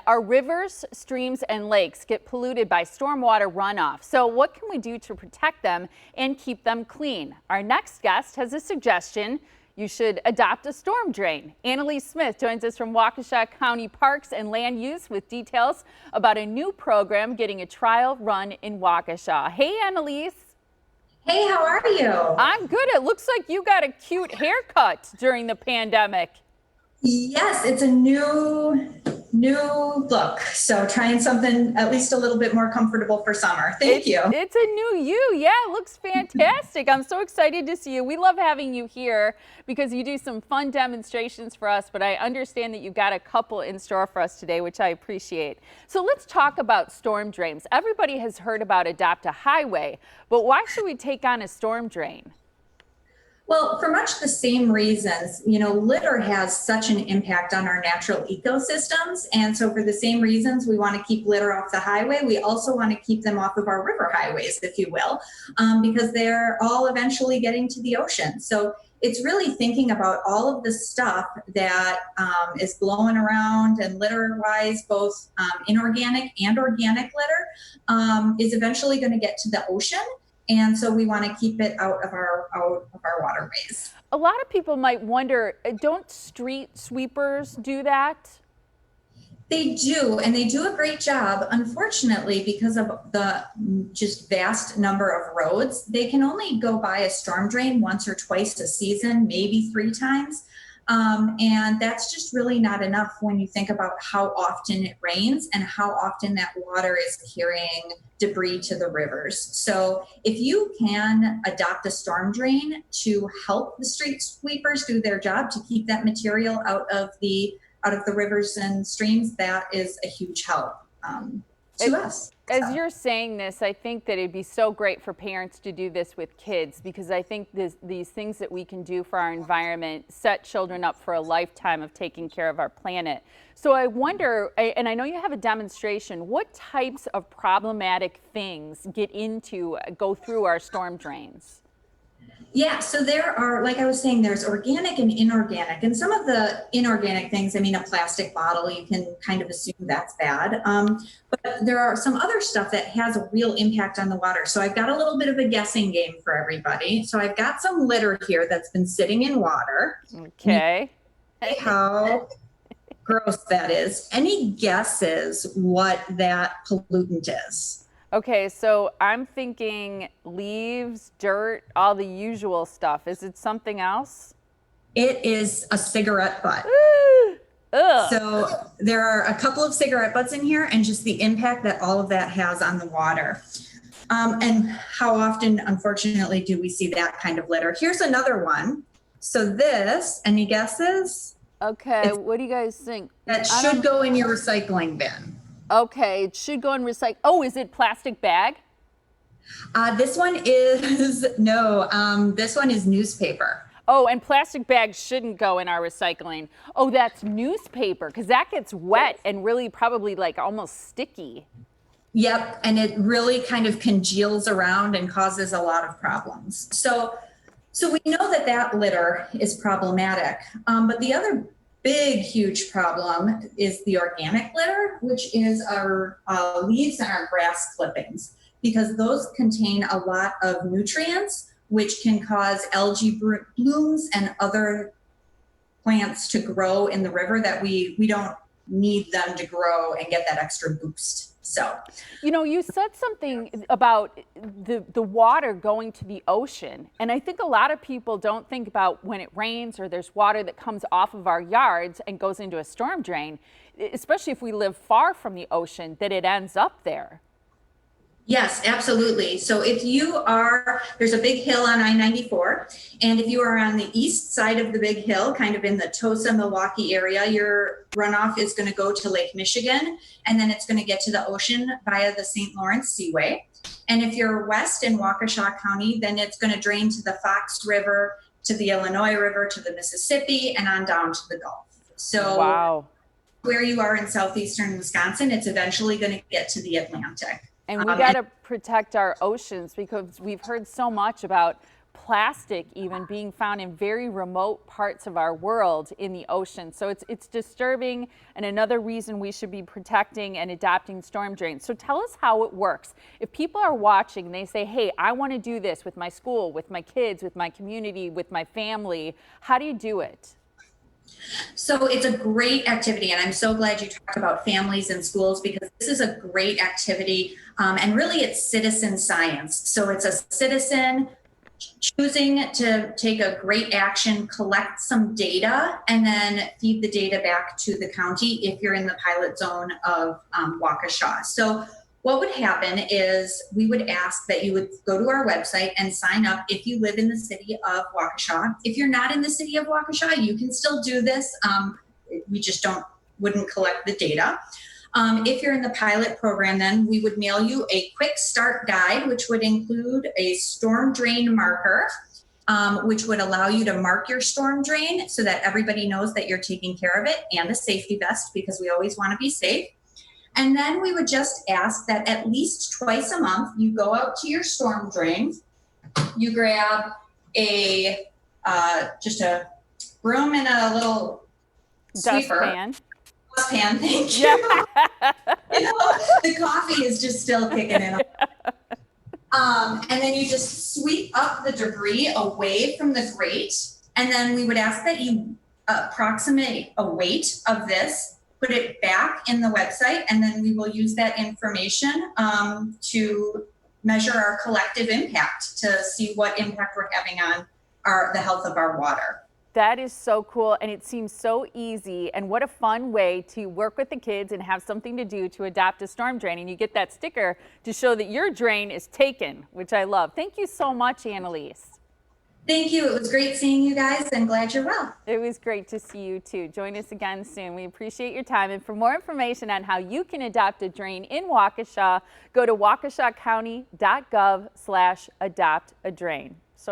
our rivers, streams, and lakes get polluted by stormwater runoff. So what can we do to protect them and keep them clean? Our next guest has a suggestion. You should adopt a storm drain. Annalise Smith joins us from Waukesha County Parks and Land Use with details about a new program getting a trial run in Waukesha. Hey, Annalise. Hey, how are you? I'm good. It looks like you got a cute haircut during the pandemic. Yes, it's a new look. So trying something at least a little bit more comfortable for summer. Thank you. It's a new you. Yeah, it looks fantastic. I'm so excited to see you. We love having you here because you do some fun demonstrations for us, but I understand that you've got a couple in store for us today, which I appreciate. So let's talk about storm drains. Everybody has heard about Adopt a Highway, but why should we take on a storm drain? Well, for much the same reasons, litter has such an impact on our natural ecosystems. And so for the same reasons, we want to keep litter off the highway. We also want to keep them off of our river highways, if you will, because they're all eventually getting to the ocean. So it's really thinking about all of the stuff that is blowing around and litter-wise, both inorganic and organic litter is eventually going to get to the ocean. And so we want to keep it out of our waterways. A lot of people might wonder, don't street sweepers do that? They do, and they do a great job. Unfortunately, because of the just vast number of roads, they can only go by a storm drain once or twice a season, maybe 3 times. And that's just really not enough when you think about how often it rains and how often that water is carrying debris to the rivers. So if you can adopt a storm drain to help the street sweepers do their job to keep that material out of the rivers and streams, that is a huge help to us. As you're saying this, I think that it'd be so great for parents to do this with kids, because I think these things that we can do for our environment set children up for a lifetime of taking care of our planet. So I wonder, and I know you have a demonstration, what types of problematic things go through our storm drains? Yeah, so there are, like I was saying, there's organic and inorganic. And some of the inorganic things, a plastic bottle, you can kind of assume that's bad. But there are some other stuff that has a real impact on the water. So I've got a little bit of a guessing game for everybody. So I've got some litter here that's been sitting in water. Okay. How gross that is. Any guesses what that pollutant is? Okay, so I'm thinking leaves, dirt, all the usual stuff. Is it something else? It is a cigarette butt. Ugh. So there are a couple of cigarette butts in here, and just the impact that all of that has on the water. And how often, unfortunately, do we see that kind of litter? Here's another one. So this, any guesses? Okay, what do you guys think? That should go in your recycling bin. Okay, it should go in recycle. Oh, is it plastic bag? This one is, no, this one is newspaper. Oh, and plastic bags shouldn't go in our recycling. Oh, that's newspaper, because that gets wet and really probably like almost sticky. Yep, and it really kind of congeals around and causes a lot of problems. So we know that litter is problematic, but the other big, huge problem is the organic litter, which is our leaves and our grass clippings, because those contain a lot of nutrients, which can cause algae blooms and other plants to grow in the river that we don't need them to grow and get that extra boost. So, you said something about the water going to the ocean. And I think a lot of people don't think about when it rains or there's water that comes off of our yards and goes into a storm drain, especially if we live far from the ocean, that it ends up there. Yes, absolutely. So there's a big hill on I-94, and if you are on the east side of the big hill, kind of in the Tosa, Milwaukee area, your runoff is going to go to Lake Michigan, and then it's going to get to the ocean via the St. Lawrence Seaway. And if you're west in Waukesha County, then it's going to drain to the Fox River, to the Illinois River, to the Mississippi, and on down to the Gulf. So wow. Where you are in southeastern Wisconsin, it's eventually going to get to the Atlantic. And we got to protect our oceans, because we've heard so much about plastic even being found in very remote parts of our world in the ocean. So it's disturbing, and another reason we should be protecting and adopting storm drains. So tell us how it works. If people are watching, they say, hey, I want to do this with my school, with my kids, with my community, with my family. How do you do it? So it's a great activity, and I'm so glad you talked about families and schools, because this is a great activity, and really it's citizen science. So it's a citizen choosing to take a great action, collect some data, and then feed the data back to the county if you're in the pilot zone of Waukesha. So what would happen is we would ask that you would go to our website and sign up if you live in the city of Waukesha. If you're not in the city of Waukesha, you can still do this. We just wouldn't collect the data. If you're in the pilot program, then we would mail you a quick start guide, which would include a storm drain marker, which would allow you to mark your storm drain so that everybody knows that you're taking care of it, and a safety vest, because we always want to be safe. And then we would just ask that at least twice a month, you go out to your storm drain, you grab just a broom and a little sweeper. Dustpan, thank you. Yeah. You know, the coffee is just still kicking in. And then you just sweep up the debris away from the grate. And then we would ask that you approximate a weight of this, put it back in the website, and then we will use that information to measure our collective impact, to see what impact we're having on the health of our water. That is so cool, and it seems so easy, and what a fun way to work with the kids and have something to do to adopt a storm drain, and you get that sticker to show that your drain is taken, which I love. Thank you so much, Annalise. Thank you. It was great seeing you guys, and glad you're well. It was great to see you too. Join us again soon. We appreciate your time, and for more information on how you can adopt a drain in Waukesha, go to waukeshacounty.gov/adopt-a-drain.